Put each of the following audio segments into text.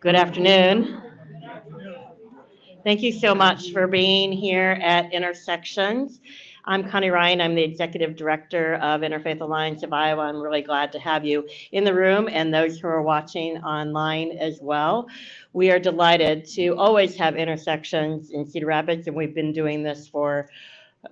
Good afternoon. Thank you so much for being here at Intersections. I'm Connie Ryan. I'm the Executive Director of Interfaith Alliance of Iowa. I'm really glad to have you in the room and those who are watching online as well. We are delighted to always have Intersections in Cedar Rapids, and we've been doing this for,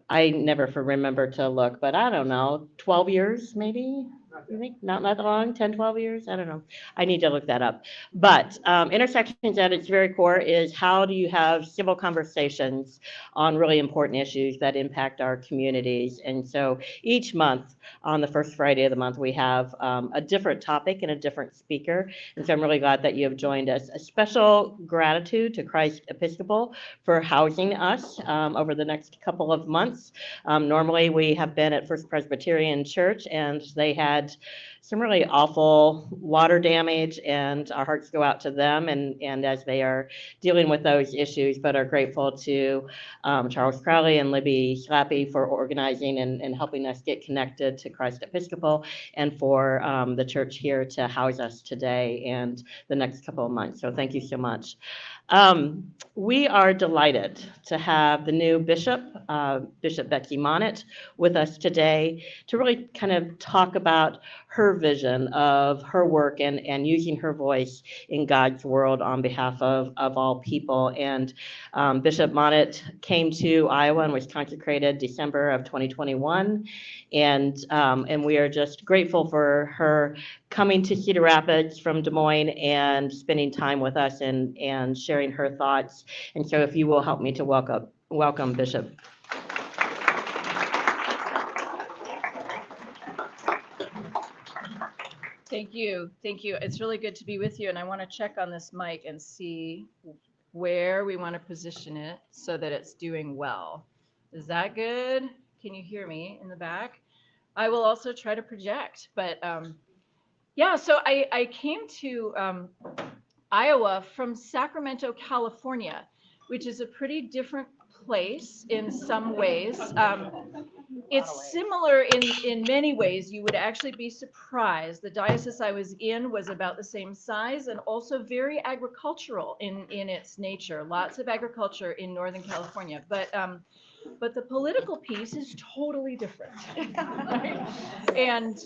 I never remember to look, but I don't know, 12 years maybe? You think not that long, 10, 12 years? I don't know. I need to look that up. But Intersections at its very core is how do you have civil conversations on really important issues that impact our communities. And so each month on the first Friday of the month, we have a different topic and a different speaker. And so I'm really glad that you have joined us. A special gratitude to Christ Episcopal for housing us over the next couple of months. Normally we have been at First Presbyterian Church, and they had some really awful water damage, and our hearts go out to them and as they are dealing with those issues, but are grateful to Charles Crowley and Libby Slappy for organizing and helping us get connected to Christ Episcopal, and for the church here to house us today and the next couple of months. So thank you so much. We are delighted to have the new bishop, Bishop Betsey Monnot, with us today to really kind of talk about her vision of her work and using her voice in God's world on behalf of all people. And Bishop Monnot came to Iowa and was consecrated December of 2021. And we are just grateful for her coming to Cedar Rapids from Des Moines and spending time with us and sharing her thoughts. And so if you will help me to welcome Bishop. Thank you. Thank you. It's really good to be with you. And I want to check on this mic and see where we want to position it so that it's doing well. Is that good? Can you hear me in the back? I will also try to project, but yeah, so I came to Iowa from Sacramento, California, which is a pretty different place in some ways. It's similar in many ways. You would actually be surprised. The diocese I was in was about the same size and also very agricultural in its nature. Lots of agriculture in Northern California, but the political piece is totally different. Right? And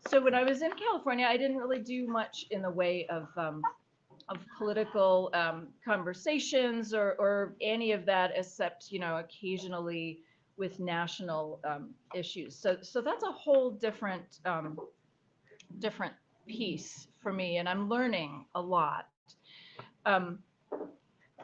so when I was in California, I didn't really do much in the way of political conversations or any of that, except occasionally with national issues. So that's a whole different piece for me, and I'm learning a lot.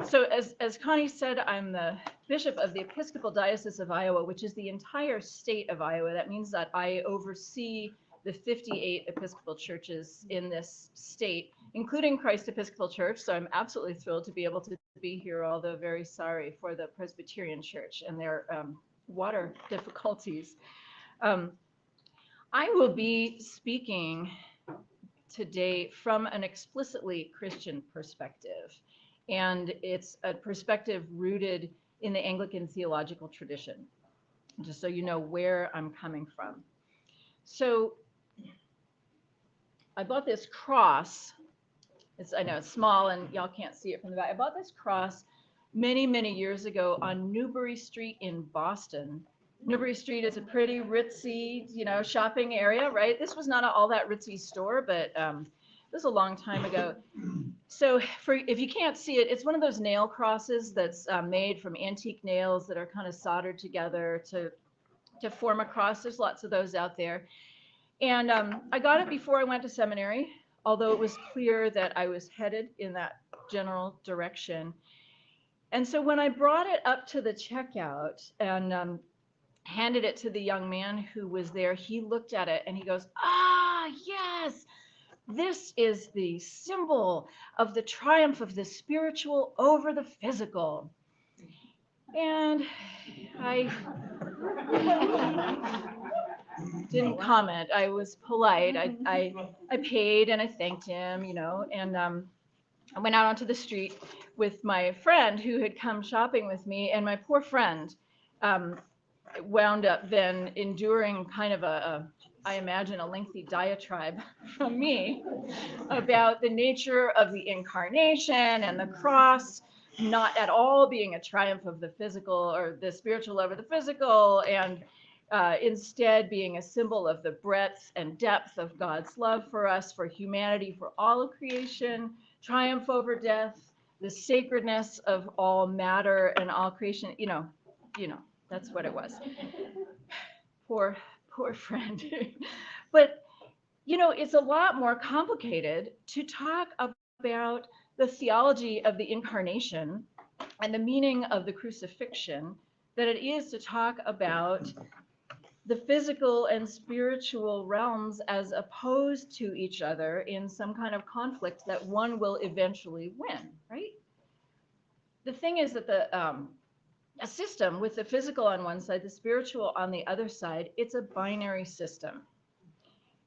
So as Connie said, I'm the bishop of the Episcopal Diocese of Iowa, which is the entire state of Iowa. That means that I oversee the 58 Episcopal churches in this state, including Christ Episcopal Church. So I'm absolutely thrilled to be able to be here, although very sorry for the Presbyterian Church and their water difficulties. I will be speaking today from an explicitly Christian perspective, and it's a perspective rooted in the Anglican theological tradition, just so you know where I'm coming from. So I bought this cross. I know it's small and y'all can't see it from the back. I bought this cross many, many years ago on Newbury Street in Boston. Newbury Street is a pretty ritzy, shopping area, right? This was not all that ritzy store, but it was a long time ago. So if you can't see it, it's one of those nail crosses that's made from antique nails that are kind of soldered together to form a cross. There's lots of those out there. And I got it before I went to seminary, although it was clear that I was headed in that general direction. And so when I brought it up to the checkout and handed it to the young man who was there, he looked at it and he goes, "Ah, yes, this is the symbol of the triumph of the spiritual over the physical." And I didn't comment. I was polite. I paid and I thanked him, and I went out onto the street with my friend who had come shopping with me, and my poor friend wound up then enduring kind of I imagine, a lengthy diatribe from me about the nature of the incarnation and the cross not at all being a triumph of the physical or the spiritual over the physical, and instead being a symbol of the breadth and depth of God's love for us, for humanity, for all of creation, triumph over death, the sacredness of all matter and all creation. You know, that's what it was. Poor friend. But it's a lot more complicated to talk about the theology of the incarnation and the meaning of the crucifixion than it is to talk about the physical and spiritual realms as opposed to each other in some kind of conflict that one will eventually win, right? The thing is that a system with the physical on one side, the spiritual on the other side, it's a binary system.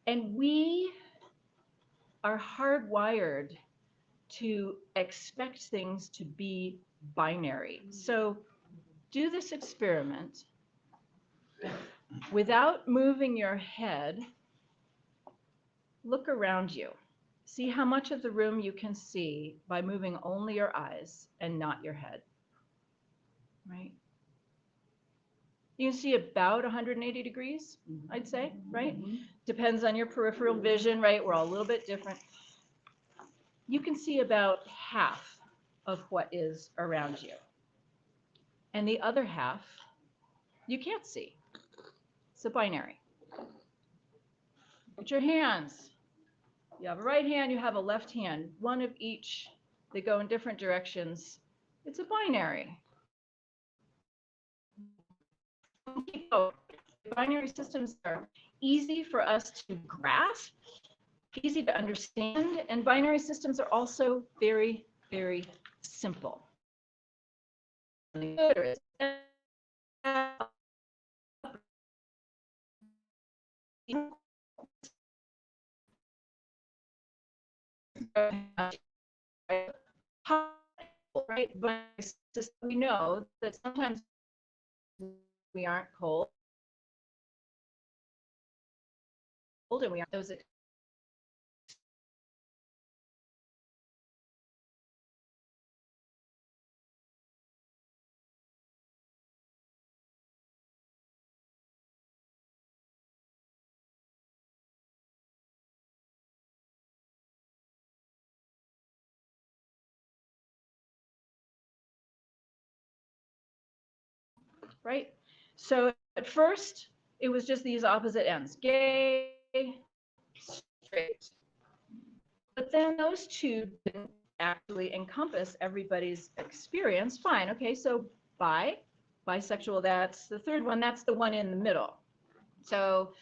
And we are hardwired to expect things to be binary. So do this experiment. Without moving your head, look around you. See how much of the room you can see by moving only your eyes and not your head, right? You can see about 180 degrees, I'd say, right? Depends on your peripheral vision, right? We're all a little bit different. You can see about half of what is around you. And the other half, you can't see. It's a binary. Put your hands. You have a right hand, you have a left hand, one of each. They go in different directions. It's a binary. Binary systems are easy for us to grasp, easy to understand, and binary systems are also very, very simple. Right, but we know that sometimes we aren't cold, and we aren't those. Right? So at first, it was just these opposite ends, gay, straight. But then those two didn't actually encompass everybody's experience. Fine, okay, so bisexual, that's the third one, that's the one in the middle. So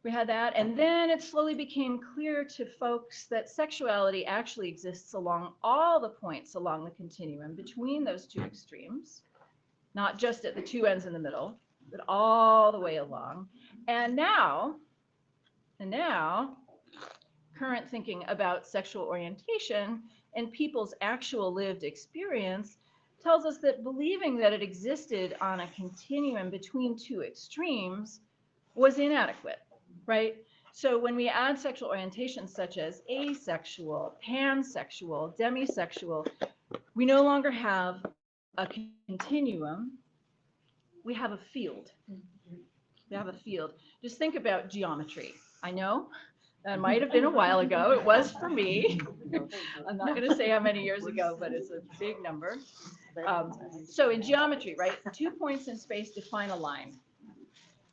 we had that, and then it slowly became clear to folks that sexuality actually exists along all the points along the continuum between those two extremes. Not just at the two ends in the middle, but all the way along. And now, current thinking about sexual orientation and people's actual lived experience tells us that believing that it existed on a continuum between two extremes was inadequate, right? So when we add sexual orientations such as asexual, pansexual, demisexual, we no longer have a continuum, we have a field. We have a field. Just think about geometry. I know that might have been a while ago. It was for me. I'm not going to say how many years ago, but it's a big number. So in geometry, right, 2 points in space define a line.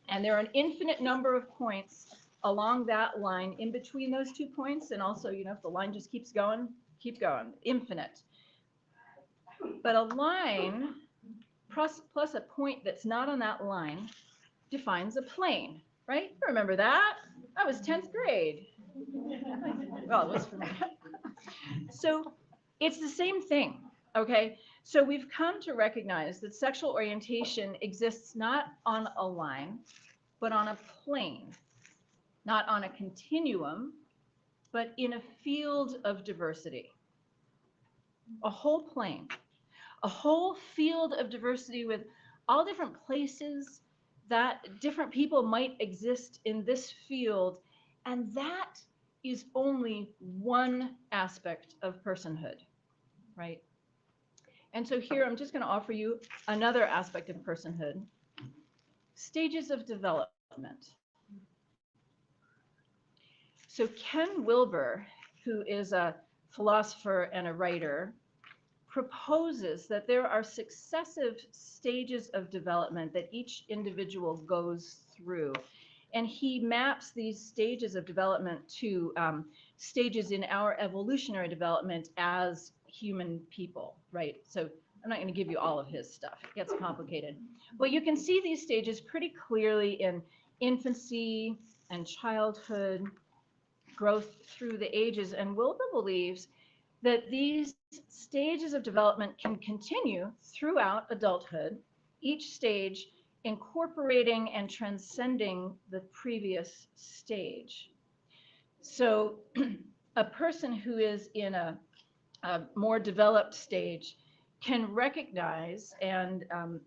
And there are an infinite number of points along that line in between those 2 points. And also, if the line just keeps going, infinite. But a line plus a point that's not on that line defines a plane, right? Remember that? That was 10th grade. Well, it was for me. So it's the same thing, okay? So we've come to recognize that sexual orientation exists not on a line, but on a plane, not on a continuum, but in a field of diversity. a whole plane, a whole field of diversity with all different places that different people might exist in this field. And that is only one aspect of personhood, right? And so here I'm just going to offer you another aspect of personhood, stages of development. So Ken Wilber, who is a philosopher and a writer, proposes that there are successive stages of development that each individual goes through. And he maps these stages of development to stages in our evolutionary development as human people, right? So I'm not going to give you all of his stuff. It gets complicated. But you can see these stages pretty clearly in infancy and childhood, growth through the ages. And Wilber believes that these stages of development can continue throughout adulthood, each stage incorporating and transcending the previous stage. So a person who is in a more developed stage can recognize and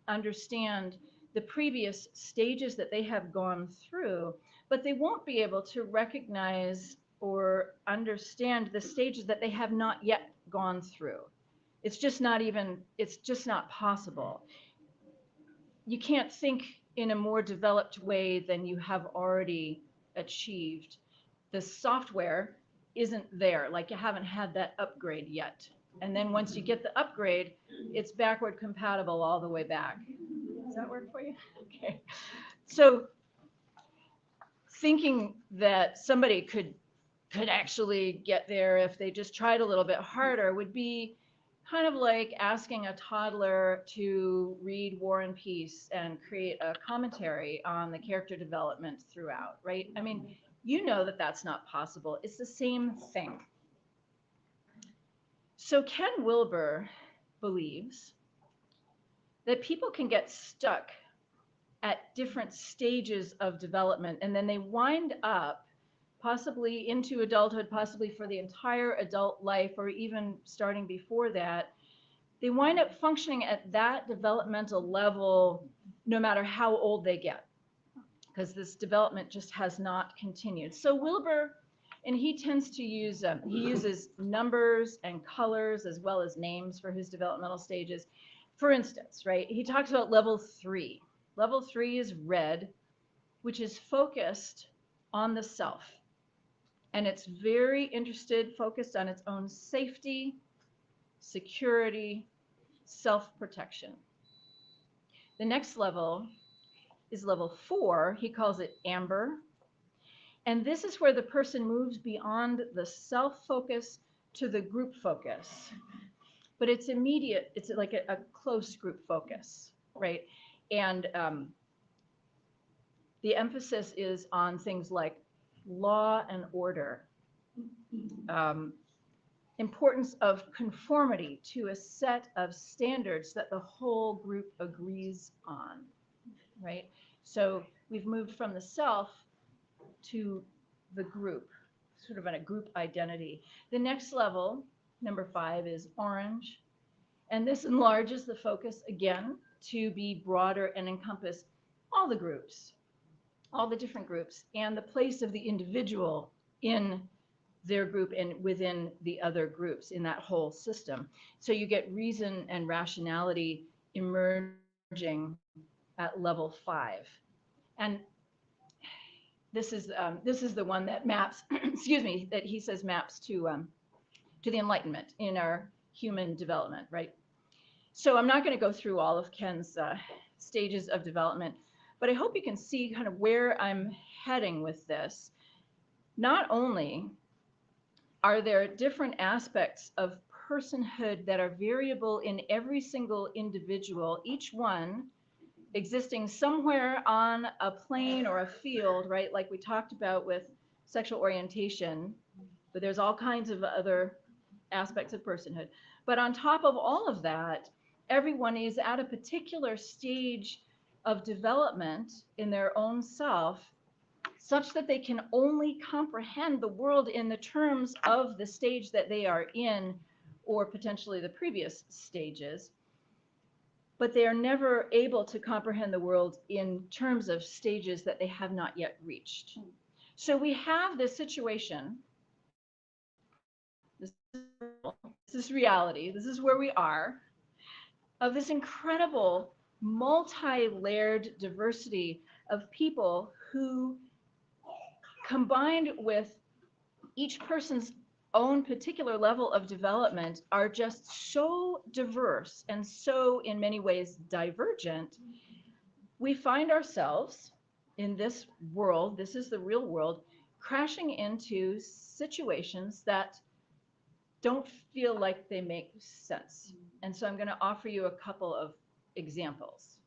understand the previous stages that they have gone through, but they won't be able to recognize or understand the stages that they have not yet gone through. It's just not possible. You can't think in a more developed way than you have already achieved. The software isn't there, like you haven't had that upgrade yet. And then once you get the upgrade, it's backward compatible all the way back. Does that work for you? Okay. So thinking that somebody could actually get there if they just tried a little bit harder would be kind of like asking a toddler to read War and Peace and create a commentary on the character development throughout, right? I mean, you know that that's not possible. It's the same thing. So Ken Wilber believes that people can get stuck at different stages of development, and then they wind up possibly into adulthood, possibly for the entire adult life, or even starting before that. They wind up functioning at that developmental level no matter how old they get, because this development just has not continued. So Wilber, and he tends to use, he uses numbers and colors as well as names for his developmental stages. For instance, right, he talks about level 3. Level 3 is red, which is focused on the self. And it's very focused on its own safety, security, self-protection. The next level is level 4. He calls it amber. And this is where the person moves beyond the self-focus to the group focus. But it's immediate. It's like a close group focus, right? And the emphasis is on things like law and order, importance of conformity to a set of standards that the whole group agrees on, right? So we've moved from the self to the group, sort of in a group identity. The next level, number 5, is orange. And this enlarges the focus again to be broader and encompass all the groups, all the different groups, and the place of the individual in their group and within the other groups in that whole system. So you get reason and rationality emerging at level 5. And this is the one that maps, excuse me, that he says maps to the Enlightenment in our human development, right? So I'm not going to go through all of Ken's stages of development, but I hope you can see kind of where I'm heading with this. Not only are there different aspects of personhood that are variable in every single individual, each one existing somewhere on a plane or a field, right? Like we talked about with sexual orientation, but there's all kinds of other aspects of personhood. But on top of all of that, everyone is at a particular stage of development in their own self, such that they can only comprehend the world in the terms of the stage that they are in, or potentially the previous stages, but they are never able to comprehend the world in terms of stages that they have not yet reached. So we have this situation, this is reality, this is where we are, of this incredible multi-layered diversity of people who, combined with each person's own particular level of development, are just so diverse and so in many ways divergent. We find ourselves in this world, this is the real world, crashing into situations that don't feel like they make sense. And so I'm going to offer you a couple of examples.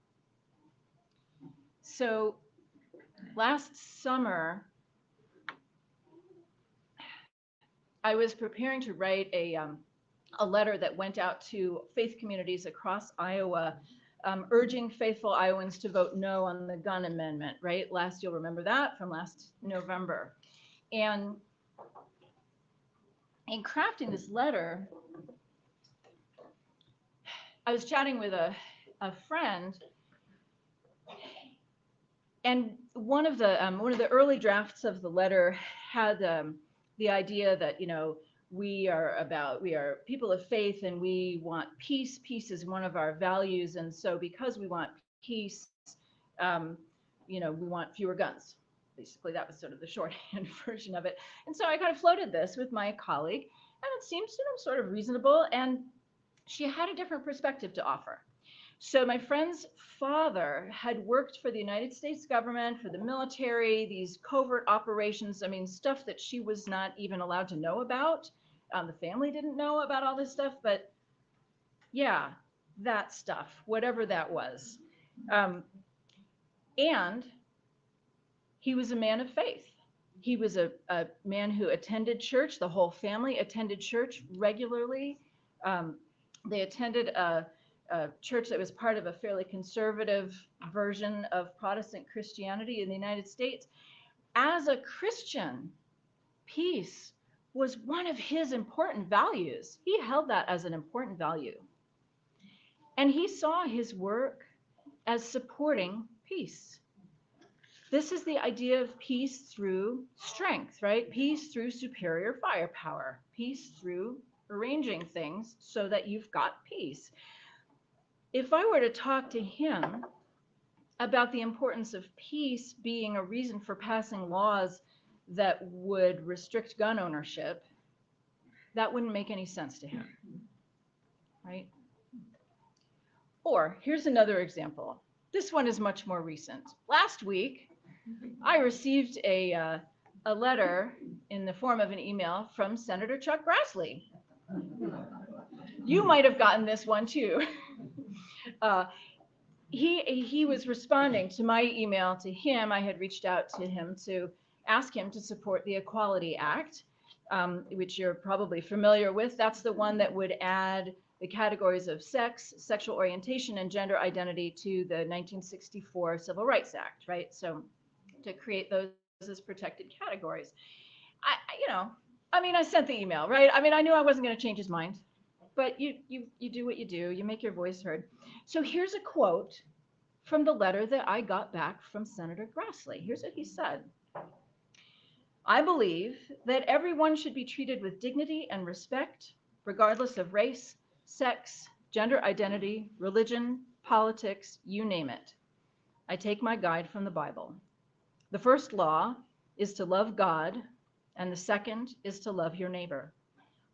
So last summer, I was preparing to write a letter that went out to faith communities across Iowa, urging faithful Iowans to vote no on the gun amendment, right? You'll remember that from last November. And in crafting this letter, I was chatting with a friend, and one of the early drafts of the letter had the idea that, you know, we are people of faith and we want peace. Peace is one of our values, and so because we want peace, you know, we want fewer guns. Basically, that was sort of the shorthand version of it. And so I kind of floated this with my colleague, and it seems, you know, sort of reasonable. And she had a different perspective to offer. So my friend's father had worked for the United States government, for the military, these covert operations, I mean, stuff that she was not even allowed to know about. The family didn't know about all this stuff, but yeah, that stuff, whatever that was. And he was a man of faith. He was a man who attended church. The whole family attended church regularly. They attended a church that was part of a fairly conservative version of Protestant Christianity in the United States. As a Christian, peace was one of his important values. He held that as an important value. And he saw his work as supporting peace. This is the idea of peace through strength, right? Peace through superior firepower, peace through arranging things so that you've got peace. If I were to talk to him about the importance of peace being a reason for passing laws that would restrict gun ownership, that wouldn't make any sense to him, right? Or here's another example. This one is much more recent. Last week, I received a letter in the form of an email from Senator Chuck Grassley. You might have gotten this one too. He was responding to my email to him. I had reached out to him to ask him to support the Equality Act, which you're probably familiar with. That's the one that would add the categories of sex, sexual orientation, and gender identity to the 1964 Civil Rights Act, right? So to create those as protected categories. I sent the email, right? I mean, I knew I wasn't going to change his mind, but you do what you do. You make your voice heard. So here's a quote from the letter that I got back from Senator Grassley. Here's what he said. I believe that everyone should be treated with dignity and respect, regardless of race, sex, gender identity, religion, politics, you name it. I take my guide from the Bible. The first law is to love God, and the second is to love your neighbor.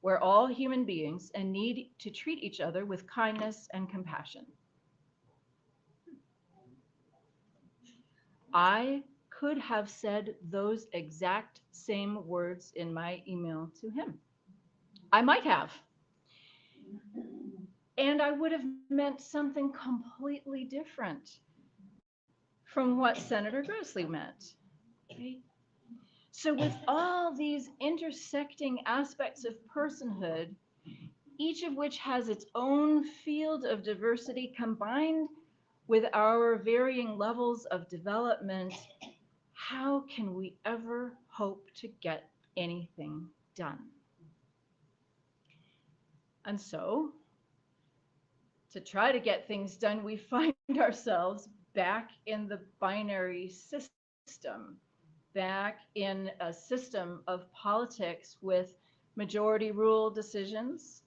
We're all human beings and need to treat each other with kindness and compassion. I could have said those exact same words in my email to him. I might have. And I would have meant something completely different from what Senator Grassley meant. Okay? So with all these intersecting aspects of personhood, each of which has its own field of diversity combined with our varying levels of development, how can we ever hope to get anything done? And so, to try to get things done, we find ourselves back in the binary system, back in a system of politics with majority rule decisions,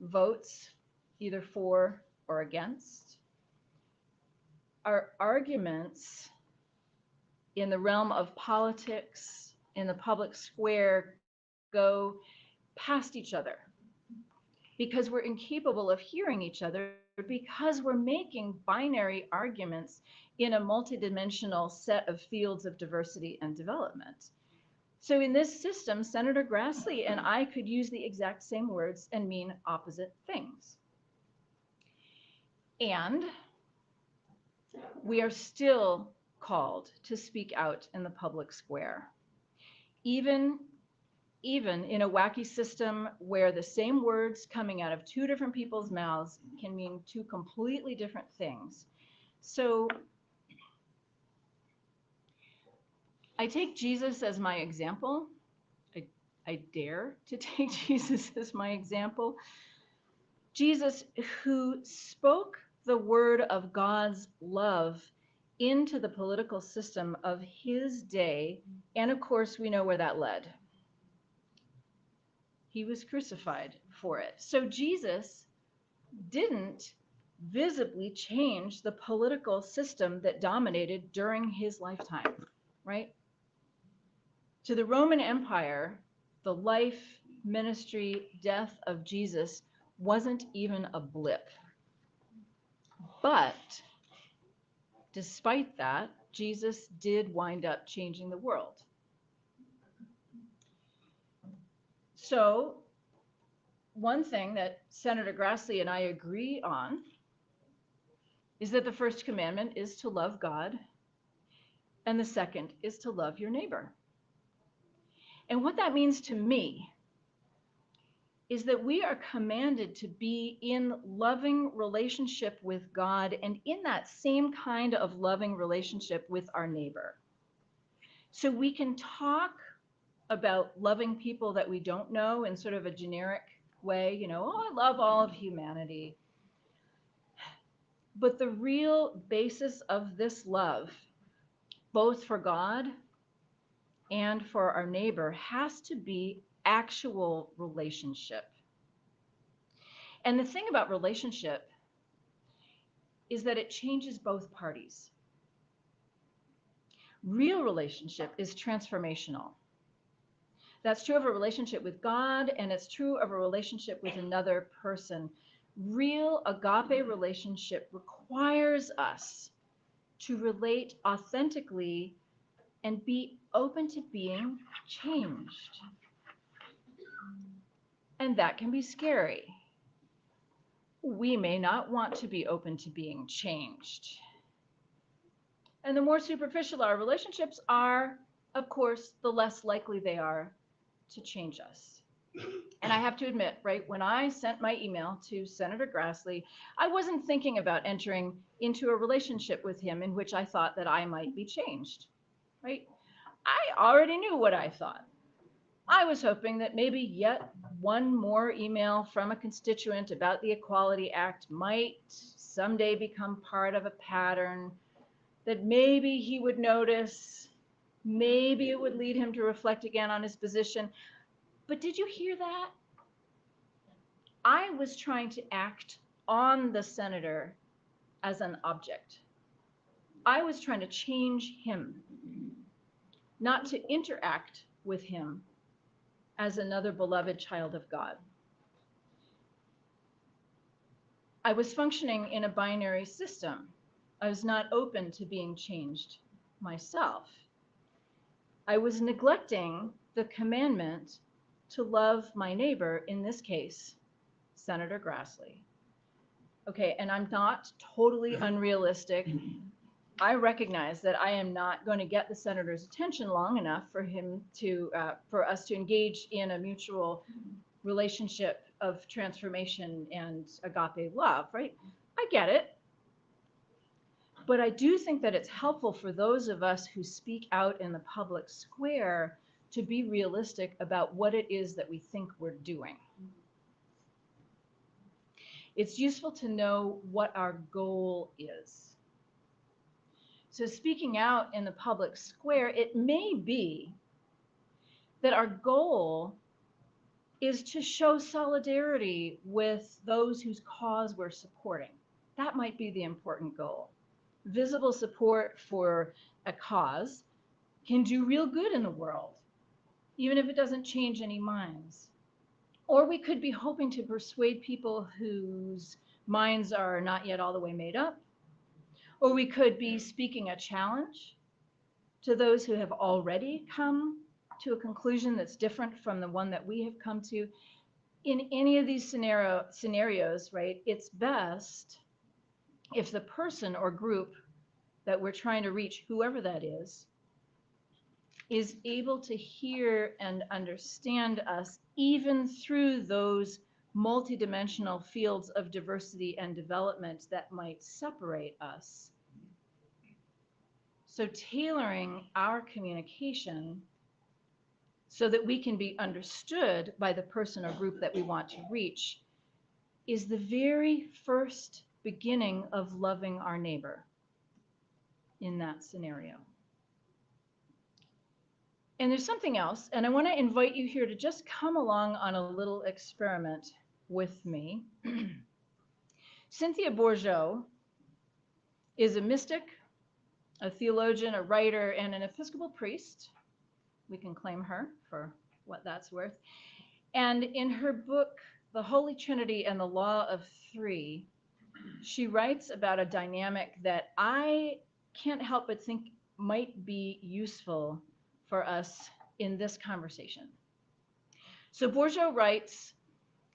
votes either for or against. Our arguments in the realm of politics, in the public square, go past each other because we're incapable of hearing each other, because we're making binary arguments in a multidimensional set of fields of diversity and development. So in this system, Senator Grassley and I could use the exact same words and mean opposite things. And we are still called to speak out in the public square. Even in a wacky system where the same words coming out of two different people's mouths can mean two completely different things. So I take Jesus as my example. I dare to take Jesus as my example. Jesus, who spoke the word of God's love into the political system of his day. And of course, we know where that led. He was crucified for it. So Jesus didn't visibly change the political system that dominated during his lifetime, right? To the Roman Empire, the life, ministry, death of Jesus wasn't even a blip. But despite that, Jesus did wind up changing the world. So one thing that Senator Grassley and I agree on is that the first commandment is to love God, and the second is to love your neighbor. And what that means to me is that we are commanded to be in loving relationship with God and in that same kind of loving relationship with our neighbor. So we can talk about loving people that we don't know in sort of a generic way, you know, oh, I love all of humanity. But the real basis of this love, both for God and for our neighbor, has to be actual relationship. And the thing about relationship is that it changes both parties. Real relationship is transformational. That's true of a relationship with God, and it's true of a relationship with another person. Real agape relationship requires us to relate authentically and be open to being changed. And that can be scary. We may not want to be open to being changed. And the more superficial our relationships are, of course, the less likely they are to change us. And I have to admit, right, when I sent my email to Senator Grassley, I wasn't thinking about entering into a relationship with him in which I thought that I might be changed, right? I already knew what I thought. I was hoping that maybe yet one more email from a constituent about the Equality Act might someday become part of a pattern, that maybe he would notice, maybe it would lead him to reflect again on his position. But did you hear that? I was trying to act on the senator as an object. I was trying to change him, not to interact with him as another beloved child of God. I was functioning in a binary system. I was not open to being changed myself. I was neglecting the commandment to love my neighbor, in this case, Senator Grassley. Okay, and I'm not totally unrealistic. I recognize that I am not going to get the senator's attention long enough for him to, for us to engage in a mutual relationship of transformation and agape love, right? I get it. But I do think that it's helpful for those of us who speak out in the public square to be realistic about what it is that we think we're doing. it's useful to know what our goal is. So speaking out in the public square, it may be that our goal is to show solidarity with those whose cause we're supporting. That might be the important goal. Visible support for a cause can do real good in the world, even if it doesn't change any minds. Or we could be hoping to persuade people whose minds are not yet all the way made up. Or we could be speaking a challenge to those who have already come to a conclusion that's different from the one that we have come to. In any of these scenarios, right, it's best if the person or group that we're trying to reach, whoever that is able to hear and understand us even through those multidimensional fields of diversity and development that might separate us. So tailoring our communication so that we can be understood by the person or group that we want to reach is the very first beginning of loving our neighbor in that scenario. And there's something else, and I want to invite you here to just come along on a little experiment with me. Cynthia Bourgeault is a mystic, a theologian, a writer, and an Episcopal priest. We can claim her for what that's worth. And in her book, The Holy Trinity and the Law of Three, she writes about a dynamic that I can't help but think might be useful for us in this conversation. So Bourgeault writes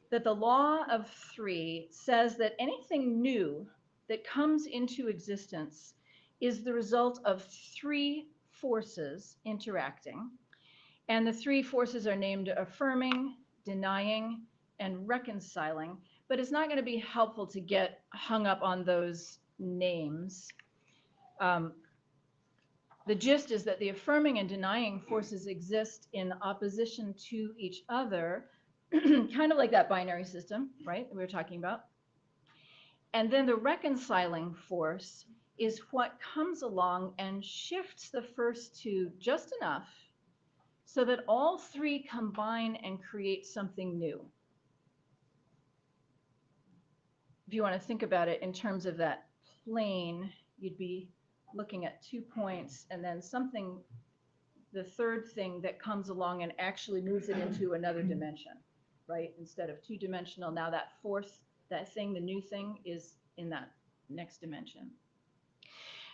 that the law of three says that anything new that comes into existence is the result of three forces interacting. And the three forces are named affirming, denying, and reconciling. But it's not going to be helpful to get hung up on those names. The gist is that the affirming and denying forces exist in opposition to each other, kind of like that binary system, right, that we were talking about. And then the reconciling force is what comes along and shifts the first two just enough so that all three combine and create something new. If you want to think about it in terms of that plane, you'd be looking at 2 points and then something, the third thing that comes along and actually moves it into another dimension, right? Instead of two-dimensional, now that fourth, that thing, the new thing, is in that next dimension.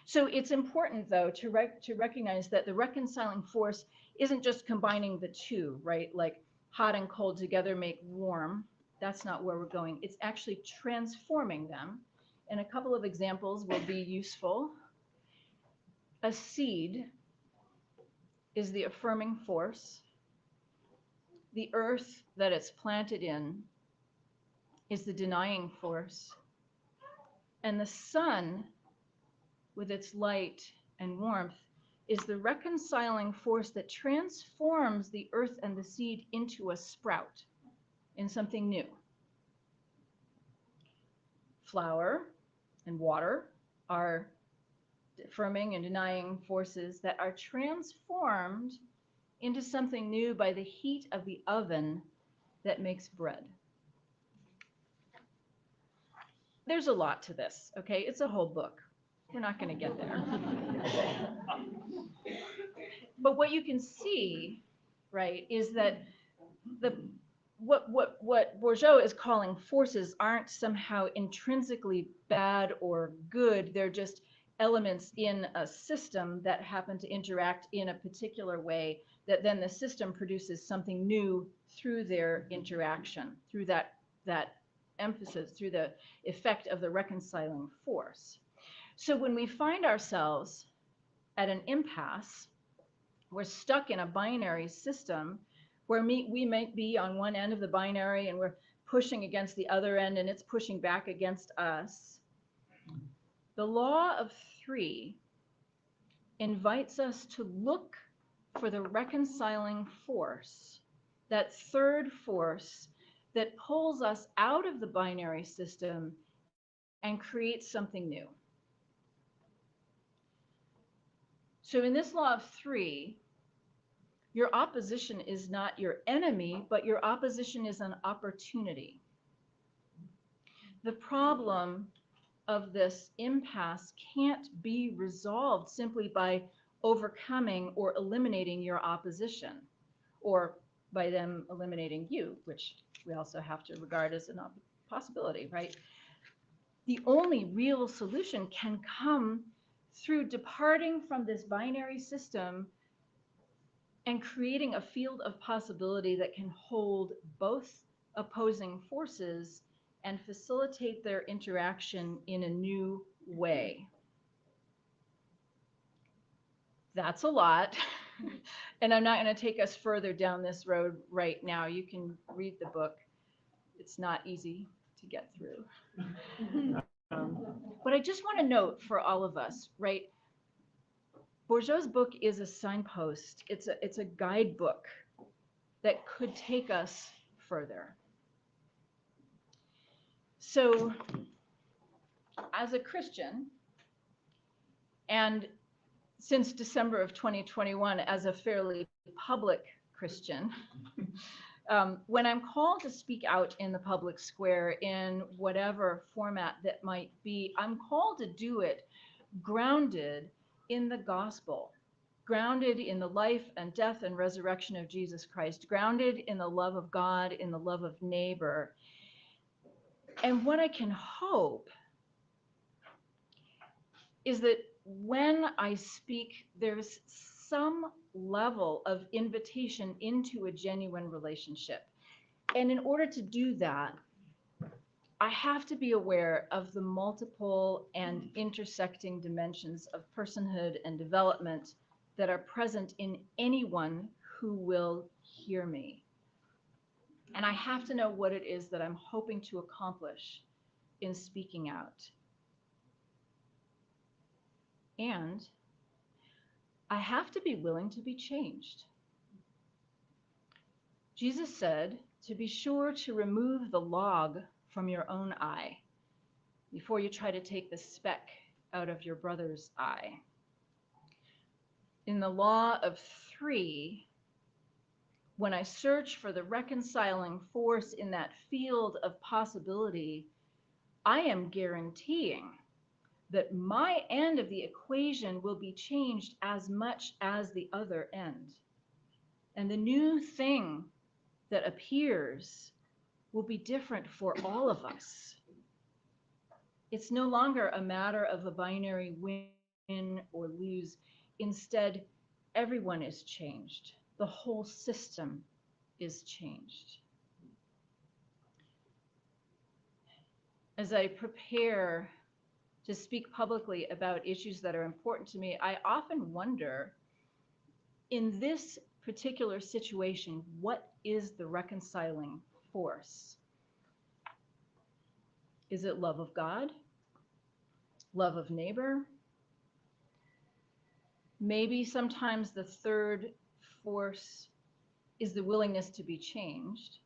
So it's important, though, to recognize that the reconciling force isn't just combining the two, right? Like hot and cold together make warm. That's not where we're going. It's actually transforming them. And a couple of examples will be useful. A seed is the affirming force. The earth that it's planted in is the denying force. And the sun, with its light and warmth, is the reconciling force that transforms the earth and the seed into a sprout, in something new. Flour and water are affirming and denying forces that are transformed into something new by the heat of the oven that makes bread. There's a lot to this, okay? It's a whole book. We're not going to get there. But what you can see, right, is that what Bourgeault is calling forces aren't somehow intrinsically bad or good. They're just elements in a system that happen to interact in a particular way that then the system produces something new through their interaction, through that emphasis, through the effect of the reconciling force. So when we find ourselves at an impasse, we're stuck in a binary system where we might be on one end of the binary and we're pushing against the other end and it's pushing back against us. The law of three invites us to look for the reconciling force, that third force that pulls us out of the binary system and creates something new. So in this law of three, your opposition is not your enemy, but your opposition is an opportunity. The problem of this impasse can't be resolved simply by overcoming or eliminating your opposition, or by them eliminating you, which we also have to regard as a possibility, right? The only real solution can come through departing from this binary system and creating a field of possibility that can hold both opposing forces and facilitate their interaction in a new way. That's a lot. And I'm not going to take us further down this road right now. You can read the book. It's not easy to get through. But I just want to note for all of us, right? Bourgeois' book is a signpost. It's a guidebook that could take us further. So, as a Christian, and since December of 2021, as a fairly public Christian, when I'm called to speak out in the public square in whatever format that might be, I'm called to do it grounded in the gospel, grounded in the life and death and resurrection of Jesus Christ, grounded in the love of God, in the love of neighbor. And what I can hope is that when I speak, there's some level of invitation into a genuine relationship. And in order to do that, I have to be aware of the multiple and intersecting dimensions of personhood and development that are present in anyone who will hear me. And I have to know what it is that I'm hoping to accomplish in speaking out. And I have to be willing to be changed. Jesus said to be sure to remove the log from your own eye before you try to take the speck out of your brother's eye. In the law of three, when I search for the reconciling force in that field of possibility, I am guaranteeing that my end of the equation will be changed as much as the other end. And the new thing that appears will be different for all of us. It's no longer a matter of a binary win or lose. Instead, everyone is changed. The whole system is changed. As I prepare to speak publicly about issues that are important to me, I often wonder, in this particular situation, what is the reconciling force? Is it love of God? Love of neighbor? Maybe sometimes the third force is the willingness to be changed.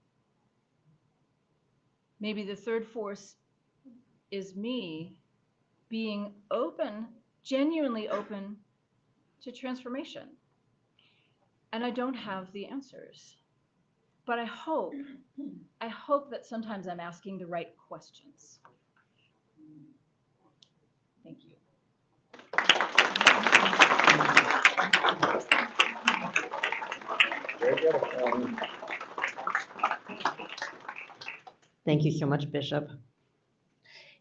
Maybe the third force is me being open, genuinely open to transformation. And I don't have the answers. But I hope that sometimes I'm asking the right questions. Thank you. Very good. Thank you so much, Bishop.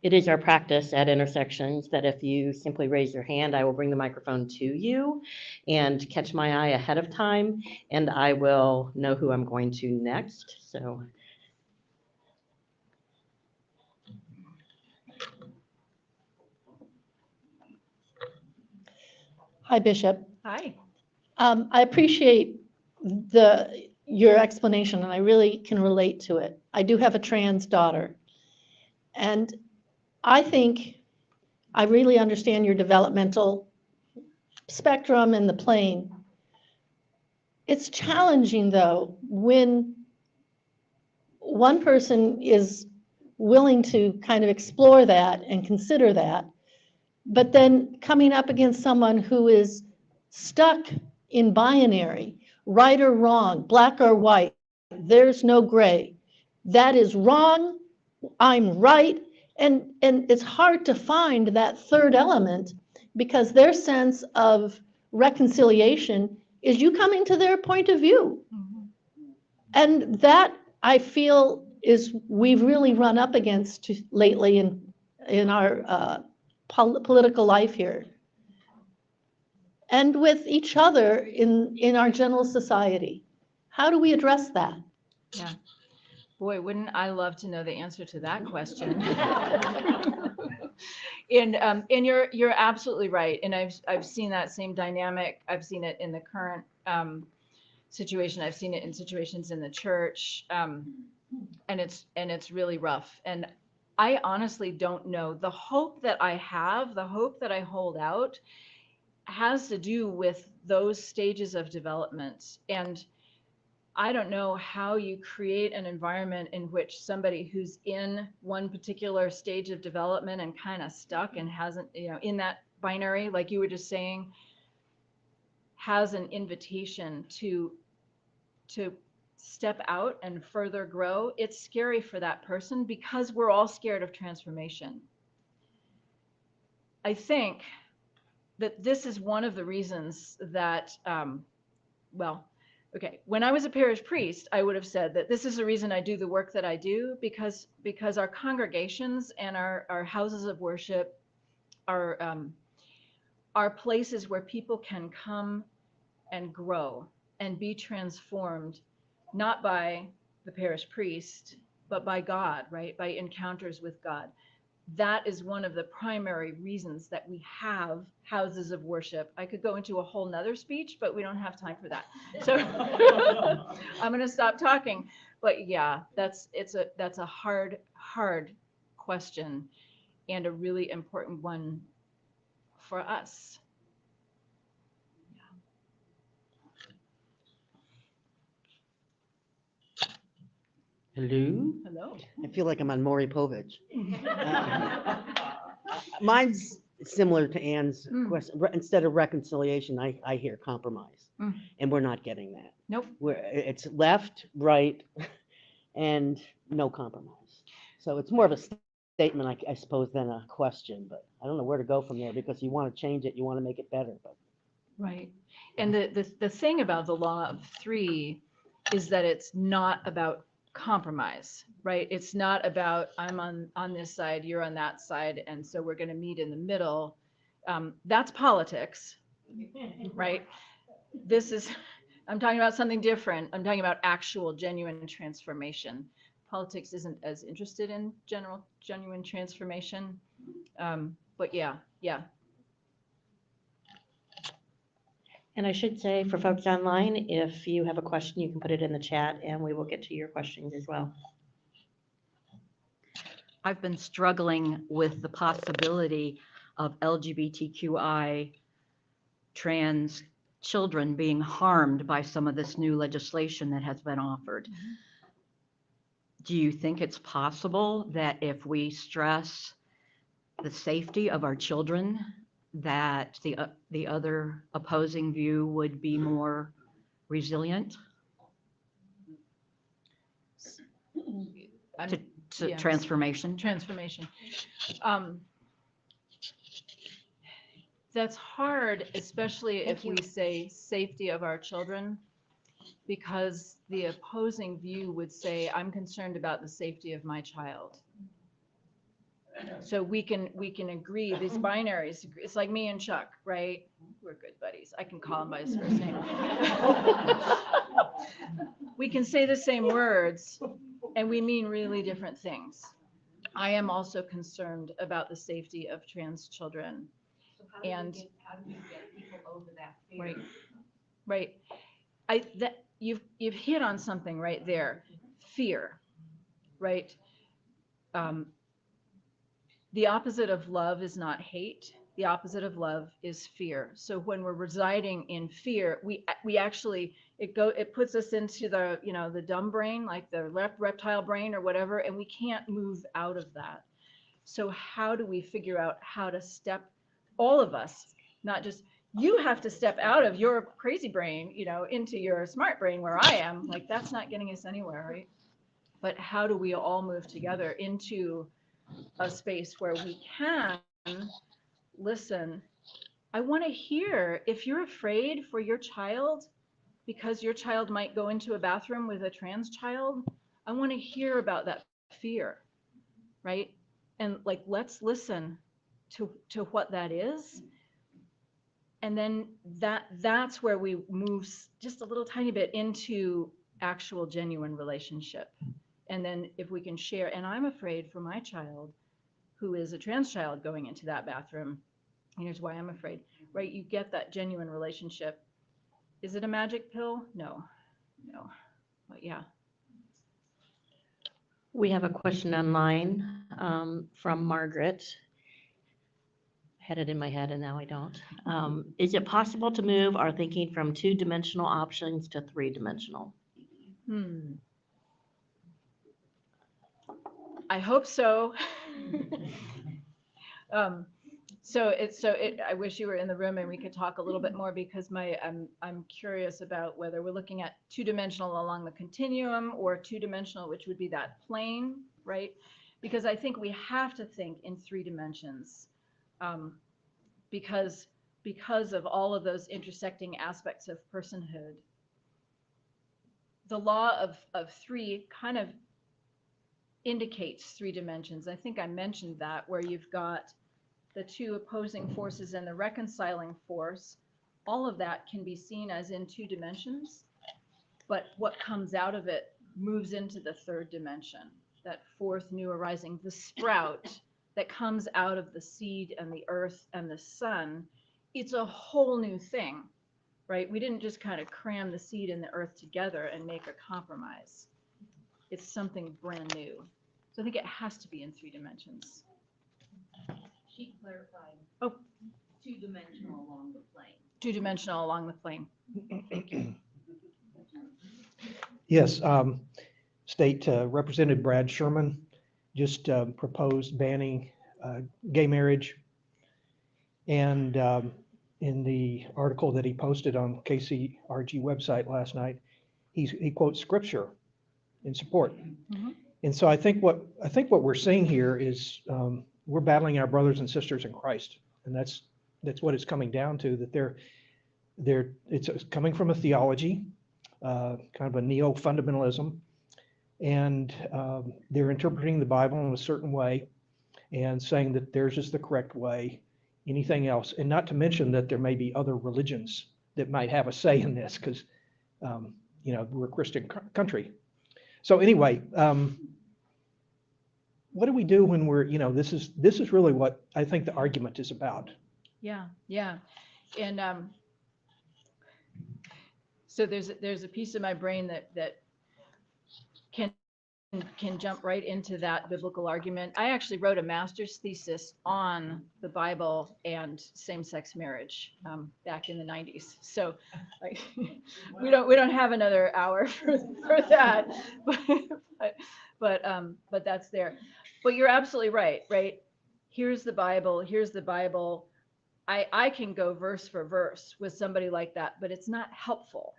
It is our practice at Intersections that if you simply raise your hand, I will bring the microphone to you and catch my eye ahead of time, and I will know who I'm going to next. So. Hi, Bishop. Hi. I appreciate your explanation, and I really can relate to it. I do have a trans daughter, and I think I really understand your developmental spectrum and the plane. It's challenging, though, when one person is willing to kind of explore that and consider that, but then coming up against someone who is stuck in binary, right or wrong, black or white, there's no gray. That is wrong, I'm right, and it's hard to find that third element because their sense of reconciliation is you coming to their point of view. And that, I feel, is we've really run up against lately in our political life here. And with each other in our general society. How do we address that? Yeah. Boy, wouldn't I love to know the answer to that question. And you're absolutely right. And I've seen that same dynamic. I've seen it in the current situation. I've seen it in situations in the church. And it's really rough. And I honestly don't know. The hope that I have, the hope that I hold out, has to do with those stages of development. And I don't know how you create an environment in which somebody who's in one particular stage of development and kind of stuck and hasn't, in that binary, like you were just saying, has an invitation to step out and further grow. It's scary for that person because we're all scared of transformation. I think that this is one of the reasons that, when I was a parish priest, I would have said that this is the reason I do the work that I do, because our congregations and our houses of worship are places where people can come and grow and be transformed, not by the parish priest, but by God, right? By encounters with God. That is one of the primary reasons that we have houses of worship. I could go into a whole nother speech, but we don't have time for that. So I'm going to stop talking. But yeah, that's a hard question and a really important one for us. Hello? Hello. I feel like I'm on Maury Povich. Mine's similar to Ann's question. Instead of reconciliation, I hear compromise. And we're not getting that. Nope. It's left, right, and no compromise. So it's more of a statement, I suppose, than a question. But I don't know where to go from there because you want to change it, you want to make it better. But right. And the thing about the law of three is that it's not about compromise, right? It's not about I'm on this side, you're on that side, and so we're going to meet in the middle. That's politics, right? I'm talking about something different. I'm talking about actual genuine transformation. Politics isn't as interested in genuine transformation. But yeah. And I should say for folks online, if you have a question, you can put it in the chat and we will get to your questions as well. I've been struggling with the possibility of LGBTQI trans children being harmed by some of this new legislation that has been offered. Do you think it's possible that if we stress the safety of our children, that the other opposing view would be more resilient to transformation? Transformation. That's hard, especially if we say safety of our children, because the opposing view would say, I'm concerned about the safety of my child. So we can agree, these binaries, it's like me and Chuck, right? We're good buddies. I can call him by his first name. We can say the same words and we mean really different things. I am also concerned about the safety of trans children. And how do you get people over that fear? Right. You've hit on something right there. Fear, right? The opposite of love is not hate, the opposite of love is fear. So when we're residing in fear, we actually, it puts us into the, you know, the dumb brain, like the reptile brain or whatever, and we can't move out of that. So how do we figure out how to step, all of us, not just you have to step out of your crazy brain, you know, into your smart brain where I am, like that's not getting us anywhere, right? But how do we all move together into a space where we can listen? I want to hear if you're afraid for your child because your child might go into a bathroom with a trans child. I want to hear about that fear, right? And like, let's listen to what that is. And then that's where we move just a little tiny bit into actual genuine relationship. And then if we can share, and I'm afraid for my child who is a trans child going into that bathroom, and here's why I'm afraid, right? You get that genuine relationship. Is it a magic pill? No, but yeah. We have a question online from Margaret. I had it in my head and now I don't. Is it possible to move our thinking from two-dimensional options to three-dimensional? I hope so. I wish you were in the room and we could talk a little bit more because I'm curious about whether we're looking at two-dimensional along the continuum or two-dimensional, which would be that plane, right? Because I think we have to think in 3 dimensions because of all of those intersecting aspects of personhood. The law of 3 kind of indicates 3 dimensions. I think I mentioned that, where you've got the 2 opposing forces and the reconciling force. All of that can be seen as in 2 dimensions, but what comes out of it moves into the 3rd dimension, that 4th new arising, the sprout that comes out of the seed and the earth and the sun. It's a whole new thing, right? We didn't just kind of cram the seed and the earth together and make a compromise. It's something brand new. So I think it has to be in 3 dimensions. She clarified. Oh. 2-dimensional along the plane. 2-dimensional along the plane. Yes, State Representative Brad Sherman just proposed banning gay marriage. And in the article that he posted on KCRG website last night, he quotes scripture in support. Mm-hmm. And so I think what we're seeing here is we're battling our brothers and sisters in Christ, and that's what it's coming down to. That it's coming from a theology, kind of a neo-fundamentalism, and they're interpreting the Bible in a certain way, and saying that theirs is the correct way. Anything else, and not to mention that there may be other religions that might have a say in this, because we're a Christian country. So anyway, what do we do when we're, this is really what I think the argument is about. Yeah. And so there's a piece of my brain that can jump right into that biblical argument. I actually wrote a master's thesis on the Bible and same-sex marriage back in the 90s. So like, we don't have another hour for that, but that's there. But you're absolutely right? Here's the Bible. I can go verse for verse with somebody like that, but it's not helpful.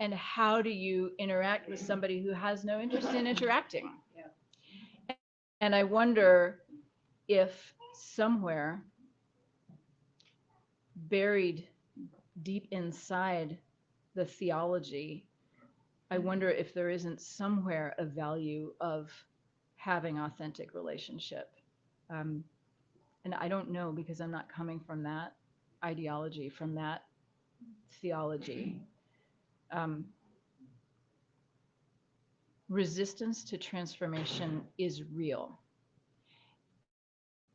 And how do you interact with somebody who has no interest in interacting? Yeah. And I wonder if somewhere buried deep inside the theology, I wonder if there isn't somewhere a value of having authentic relationship. And I don't know, because I'm not coming from that ideology, from that theology. Resistance to transformation is real.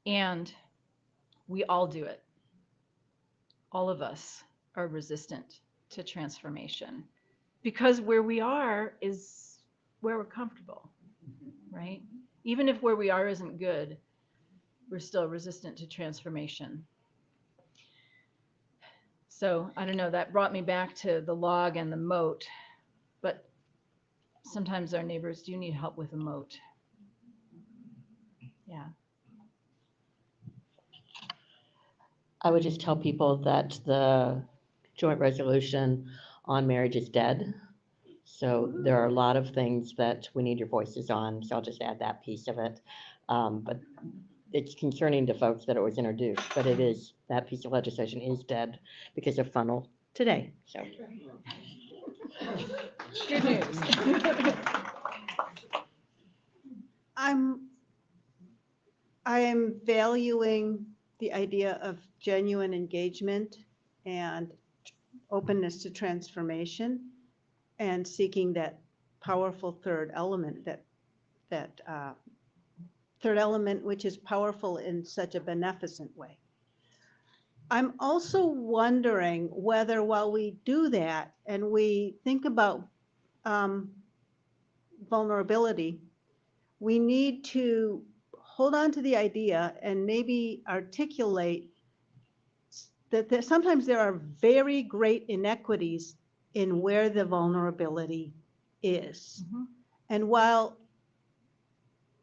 And we all do it. All of us are resistant to transformation because where we are is where we're comfortable, right? Even if where we are isn't good, we're still resistant to transformation. So I don't know, that brought me back to the log and the moat, but sometimes our neighbors do need help with a moat. Yeah. I would just tell people that the joint resolution on marriage is dead. So there are a lot of things that we need your voices on, so I'll just add that piece of it. But it's concerning to folks that it was introduced, but it is, that piece of legislation is dead because of funnel today, so. Good news. I am valuing the idea of genuine engagement and openness to transformation and seeking that powerful third element, third element which is powerful in such a beneficent way. I'm also wondering whether while we do that and we think about vulnerability, we need to hold on to the idea and maybe articulate that sometimes there are very great inequities in where the vulnerability is. Mhm. And while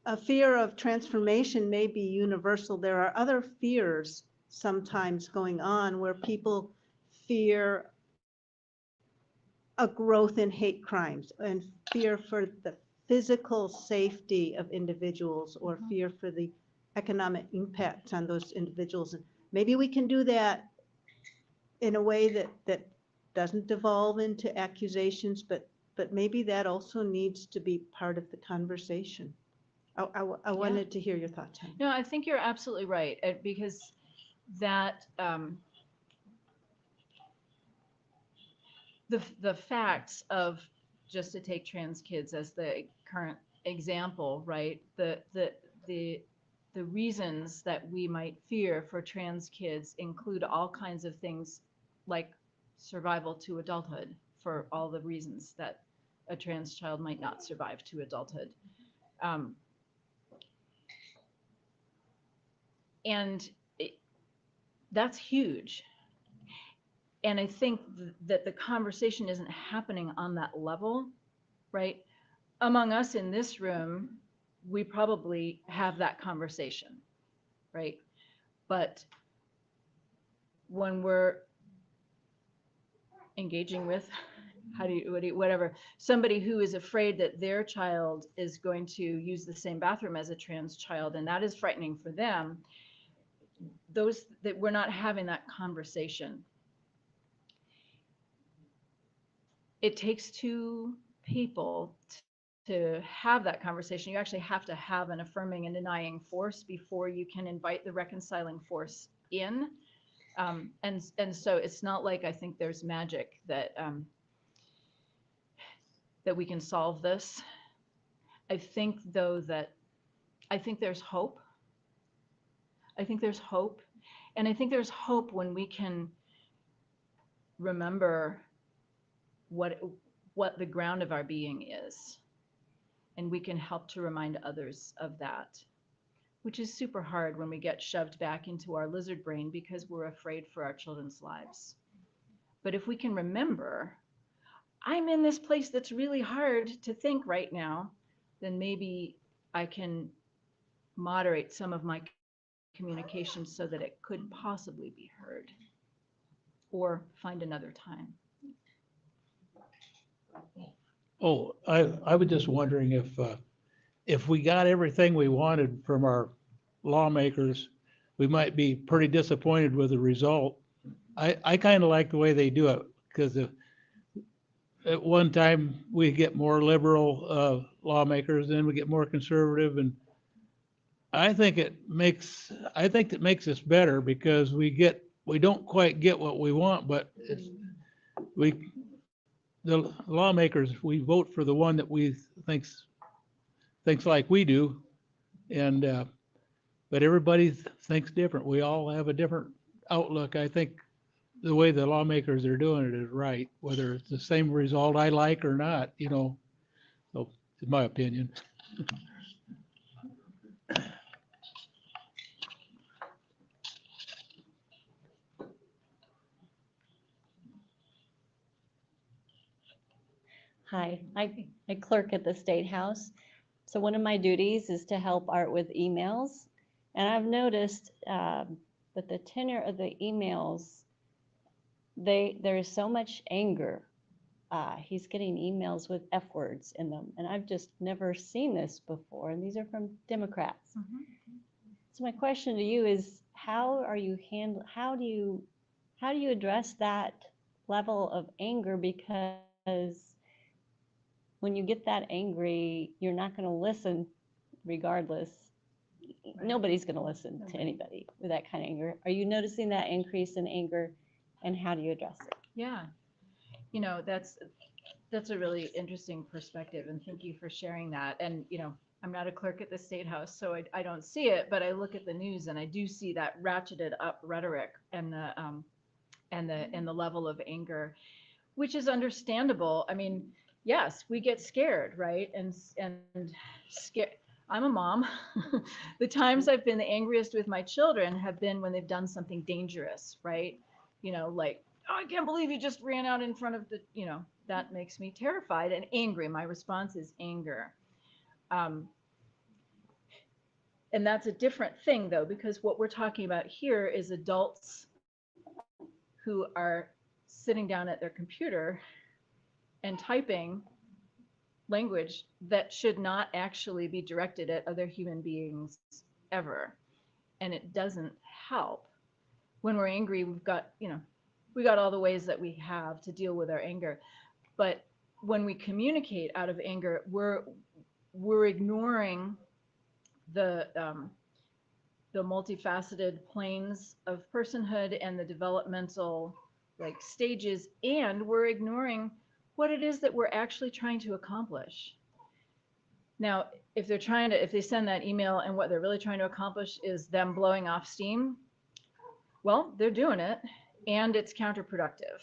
a fear of transformation may be universal, there are other fears sometimes going on where people fear a growth in hate crimes and fear for the physical safety of individuals or fear for the economic impacts on those individuals. And maybe we can do that in a way that doesn't devolve into accusations, but maybe that also needs to be part of the conversation. I wanted to hear your thoughts on that. No, I think you're absolutely right, because that the facts of, just to take trans kids as the current example, right? The reasons that we might fear for trans kids include all kinds of things like survival to adulthood, for all the reasons that a trans child might not survive to adulthood. And that's huge. And I think that the conversation isn't happening on that level, right? Among us in this room, we probably have that conversation, right? But when we're engaging with, whatever, somebody who is afraid that their child is going to use the same bathroom as a trans child, and that is frightening for them, those that we're not having that conversation. It takes two people to have that conversation. You actually have to have an affirming and denying force before you can invite the reconciling force in. And so it's not like I think there's magic that that we can solve this. I think though that I think there's hope. I think there's hope. And I think there's hope when we can remember what the ground of our being is. And we can help to remind others of that, which is super hard when we get shoved back into our lizard brain because we're afraid for our children's lives. But if we can remember, I'm in this place that's really hard to think right now, then maybe I can moderate some of my communication so that it could possibly be heard, or find another time. Oh, I was just wondering if we got everything we wanted from our lawmakers, we might be pretty disappointed with the result. I kind of like the way they do it, because at one time we get more liberal lawmakers, then we get more conservative, and I think it makes us better, because we don't quite get what we want, but the lawmakers, we vote for the one that we thinks like we do, and but everybody thinks different. We all have a different outlook. I think the way the lawmakers are doing it is right, whether it's the same result I like or not, so it's my opinion. Hi, I clerk at the State House. So one of my duties is to help Art with emails. And I've noticed that the tenor of the emails, there is so much anger. He's getting emails with F words in them, and I've just never seen this before. And these are from Democrats. So my question to you is, how do you address that level of anger? Because when you get that angry, you're not going to listen regardless. Nobody's going to listen to anybody with that kind of anger. Are you noticing that increase in anger, and how do you address it? Yeah, that's a really interesting perspective, and thank you for sharing that. And I'm not a clerk at the State House, so I don't see it, but I look at the news and I do see that ratcheted up rhetoric and the level of anger, which is understandable. I mean, yes, we get scared, right? And scared. I'm a mom. The times I've been the angriest with my children have been when they've done something dangerous, right? Like, oh, I can't believe you just ran out in front of the, that makes me terrified and angry. My response is anger. And that's a different thing, though, because what we're talking about here is adults who are sitting down at their computer and typing language that should not actually be directed at other human beings ever. And it doesn't help. When we're angry, we got all the ways that we have to deal with our anger. But when we communicate out of anger, we're ignoring the multifaceted planes of personhood and the developmental stages, and we're ignoring what it is that we're actually trying to accomplish. Now, if they send that email and what they're really trying to accomplish is them blowing off steam, well, they're doing it, and it's counterproductive,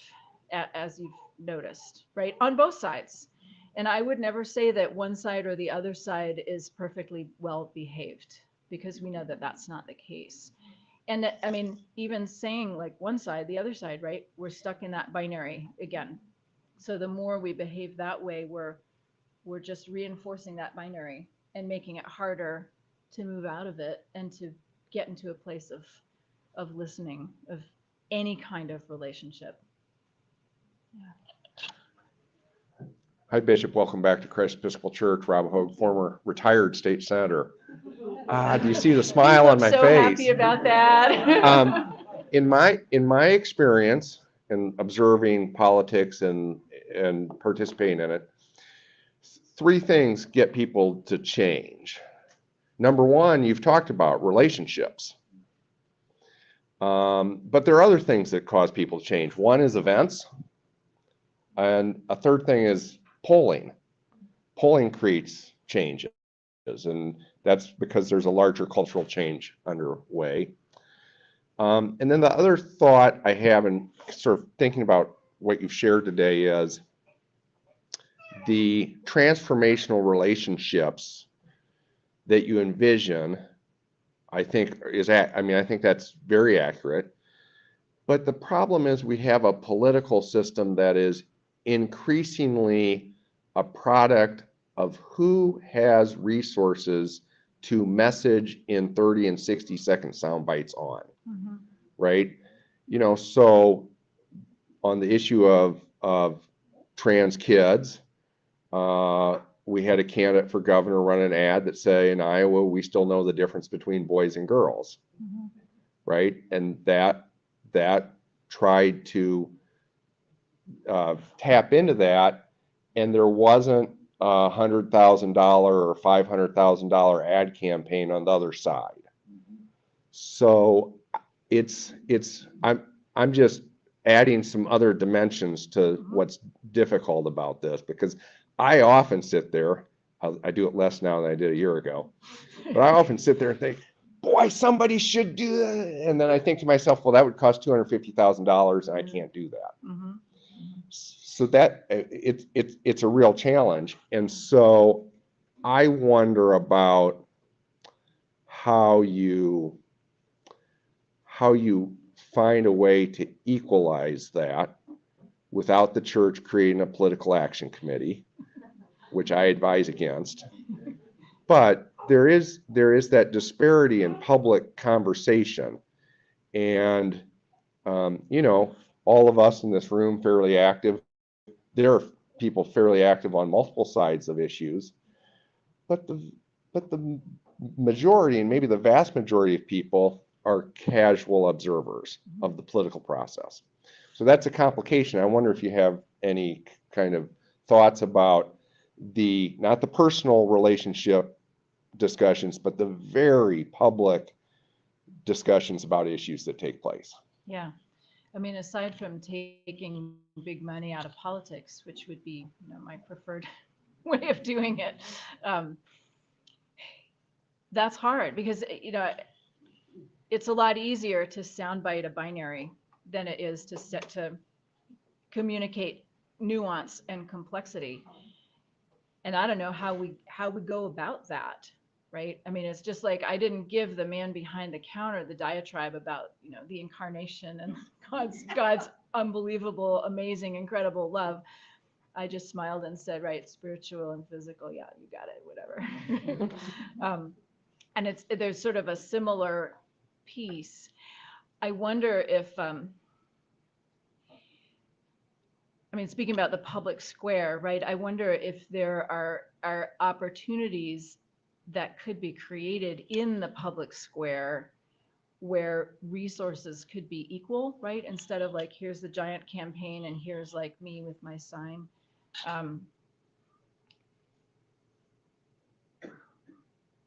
as you've noticed, right? On both sides. And I would never say that one side or the other side is perfectly well behaved, because we know that that's not the case. And I mean, even saying one side, the other side, right? We're stuck in that binary again. So the more we behave that way, we're just reinforcing that binary and making it harder to move out of it and to get into a place of listening, of any kind of relationship. Yeah. Hi, Bishop. Welcome back to Christ Episcopal Church. Rob Hogue, former retired state senator. Do you see the smile on my so face? Happy about that. In my experience in observing politics and participating in it, three things get people to change. Number one, you've talked about relationships. But there are other things that cause people to change. One is events. And a third thing is polling. Polling creates changes. And that's because there's a larger cultural change underway. And then the other thought I have in sort of thinking about what you've shared today is the transformational relationships that you envision, I think I think that's very accurate. But the problem is we have a political system that is increasingly a product of who has resources to message in 30 and 60-second sound bites on, right? So on the issue of trans kids, we had a candidate for governor run an ad that say, in Iowa, we still know the difference between boys and girls, right? And that tried to tap into that, and there wasn't a $100,000 or $500,000 ad campaign on the other side. So I'm just adding some other dimensions to what's difficult about this, because I often sit there, I do it less now than I did a year ago, but I often sit there and think, boy, somebody should do that. And then I think to myself, well, that would cost $250,000 and I can't do that. So that it's a real challenge. And so I wonder about how you find a way to equalize that without the church creating a political action committee. which I advise against. But there is that disparity in public conversation. And, all of us in this room fairly active. There are people fairly active on multiple sides of issues. But the majority, and maybe the vast majority of people, are casual observers of the political process. So that's a complication. I wonder if you have any kind of thoughts about not the personal relationship discussions, but the very public discussions about issues that take place. Yeah. I mean, aside from taking big money out of politics, which would be, my preferred way of doing it, that's hard because, it's a lot easier to soundbite a binary than it is to communicate nuance and complexity. And I don't know how we go about that, right? I mean, it's just like I didn't give the man behind the counter the diatribe about, the incarnation and God's unbelievable, amazing, incredible love. I just smiled and said, right, spiritual and physical, yeah, you got it, whatever. And there's sort of a similar piece. I wonder if, speaking about the public square, right? I wonder if there are opportunities that could be created in the public square where resources could be equal, right? Instead of like, here's the giant campaign and here's like me with my sign.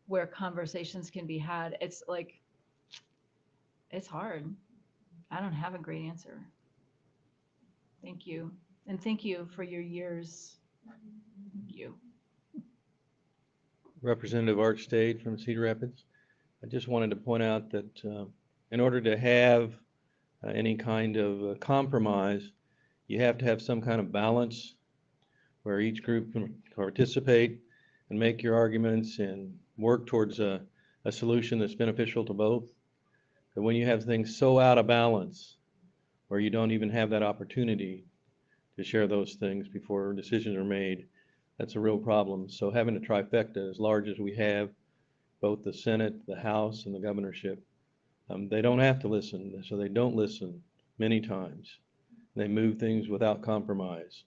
Where conversations can be had. It's like, it's hard. I don't have a great answer. Thank you. And thank you for your years. Thank you. Representative Art Stade from Cedar Rapids. I just wanted to point out that in order to have any kind of compromise, you have to have some kind of balance where each group can participate and make your arguments and work towards a solution that's beneficial to both. But when you have things so out of balance where you don't even have that opportunity to share those things before decisions are made, that's a real problem. So having a trifecta as large as we have, both the Senate, the House, and the governorship, they don't have to listen, so they don't listen many times. They move things without compromise.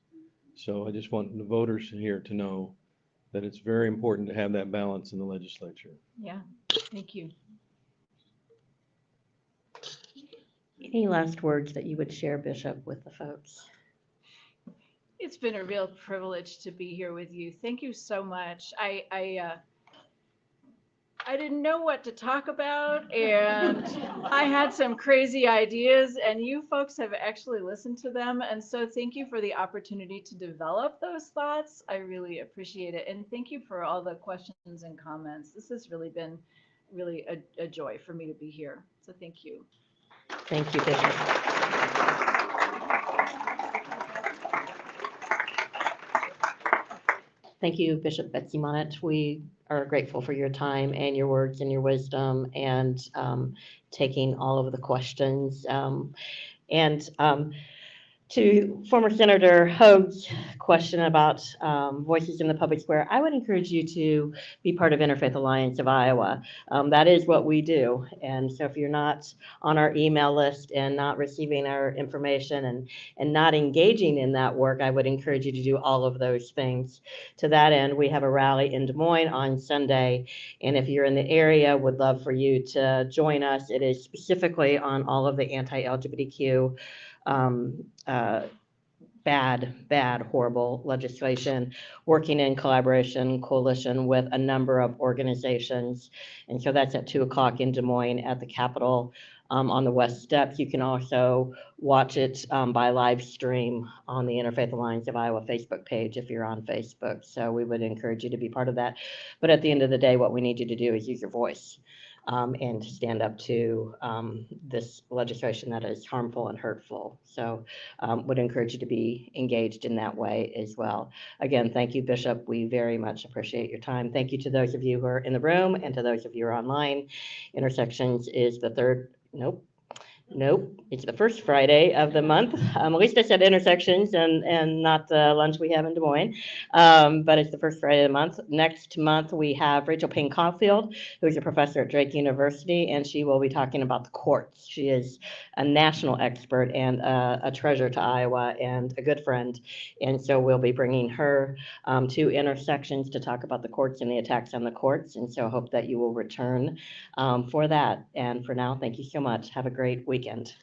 So I just want the voters here to know that it's very important to have that balance in the legislature. Yeah, thank you. Any last words that you would share, Bishop, with the folks? It's been a real privilege to be here with you. Thank you so much. I didn't know what to talk about, and I had some crazy ideas, and you folks have actually listened to them. And so thank you for the opportunity to develop those thoughts. I really appreciate it. And thank you for all the questions and comments. This has really been a joy for me to be here. So thank you. Thank you, Bishop. Thank you, Bishop Betsey Monnot. We are grateful for your time and your words and your wisdom and taking all of the questions. To former Senator Hoag's question about voices in the public square, I would encourage you to be part of Interfaith Alliance of Iowa. That is what we do. And so if you're not on our email list and not receiving our information and not engaging in that work, I would encourage you to do all of those things. To that end, we have a rally in Des Moines on Sunday. And if you're in the area, would love for you to join us. It is specifically on all of the anti-LGBTQ bad, horrible legislation, working in coalition with a number of organizations. And so that's at 2:00 in Des Moines at the Capitol on the West Steps. You can also watch it by live stream on the Interfaith Alliance of Iowa Facebook page if you're on Facebook. So we would encourage you to be part of that. But at the end of the day, what we need you to do is use your voice. And stand up to this legislation that is harmful and hurtful. So would encourage you to be engaged in that way as well. Again, thank you, Bishop. We very much appreciate your time. Thank you to those of you who are in the room and to those of you who are online. Intersections is the Nope, it's the first Friday of the month. At least I said intersections and not the lunch we have in Des Moines. But it's the first Friday of the month. Next month, we have Rachel Payne Caulfield, who's a professor at Drake University, and she will be talking about the courts. She is a national expert and a treasure to Iowa and a good friend. And so we'll be bringing her to intersections to talk about the courts and the attacks on the courts. And so I hope that you will return for that. And for now, thank you so much. Have a great weekend.